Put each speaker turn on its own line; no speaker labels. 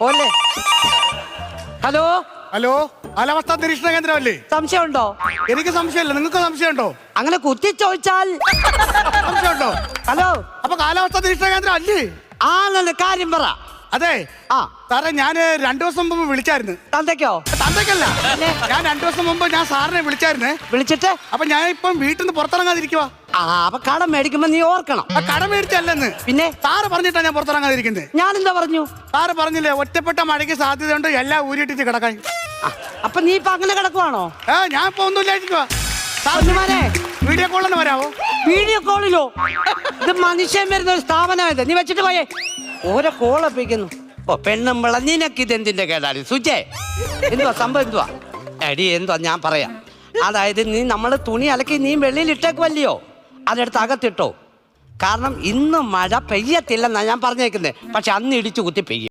ഓല്ലേ. Hello
hello, കാലാവസ്ഥാ നിരീക്ഷണ കേന്ദ്രമല്ലേ?
സംശയമുണ്ടോ?
എനിക്ക് സംശയമില്ല, നിങ്ങൾക്ക് സംശയമുണ്ടോ?
അങ്ങനെ കുത്തി ചോദിച്ചാൽ
സംശയമുണ്ടോ?
ഹലോ,
അപ്പൊ കാലാവസ്ഥാ നിരീക്ഷണ കേന്ദ്രം അല്ലേ?
ആണെന്ന് കാര്യം പറ.
അതെ.
ആ
സാറേ, ഞാൻ 2 ദിവസം മുമ്പ് വിളിച്ചായിരുന്നു.
തന്തയ്ക്കോ?
തന്തയ്ക്കല്ല, ഞാൻ 2 ദിവസം മുമ്പ് ഞാൻ സാറിനെ വിളിച്ചായിരുന്നേ.
വിളിച്ചിട്ട്
അപ്പൊ ഞാൻ ഇപ്പം വീട്ടിൽ നിന്ന് പുറത്തിറങ്ങാതിരിക്കുവാ.
അപ്പൊ കടം മേടിക്കുമ്പോ നീ ഓർക്കണം.
കടം മേടിച്ചല്ലെന്ന്
പിന്നെ
സാറ് പറഞ്ഞിട്ടാ ഞാൻ പുറത്തിറങ്ങാതിരിക്കുന്നത്.
ഞാനെന്താ പറഞ്ഞു?
സാറ് പറഞ്ഞില്ലേ ഒറ്റപ്പെട്ട മഴയ്ക്ക് സാധ്യതയുണ്ട്, എല്ലാം ഊരിട്ടിട്ട് കിടക്കാൻ.
അപ്പൊ നീ ഇപ്പൊ അങ്ങനെ കിടക്കുവാണോ?
ഞാൻ ഇപ്പൊ ഒന്നുമില്ലായിരിക്കുവാ.
സാറിന്
വീഡിയോ കോളിൽ വരാവോ?
വീഡിയോ കോളിലോ? ഇത് മനുഷ്യൻ വരുന്ന ഒരു സ്ഥാപനമായത്. നീ വെച്ചിട്ട് പോയേ. ഓരോ കോളപ്പിക്കുന്നു. ഓ പെണ്ണും പിള്ള, നിനക്ക് ഇതെന്തിന്റെ കേടാണ് സുജേ? എന്തുവാ സംഭവം? എന്തുവാ എടി? എന്തുവാ ഞാൻ പറയാം. അതായത് നീ നമ്മള് തുണി അലക്കി നീ വെള്ളിയിൽ ഇട്ടേക്കുമല്ലയോ, അതെടുത്ത് അകത്തിട്ടോ. കാരണം ഇന്ന് മഴ പെയ്യത്തില്ലെന്നാ ഞാൻ പറഞ്ഞേക്കുന്നത്. പക്ഷെ അന്ന് ഇടിച്ചു കുത്തി പെയ്യും.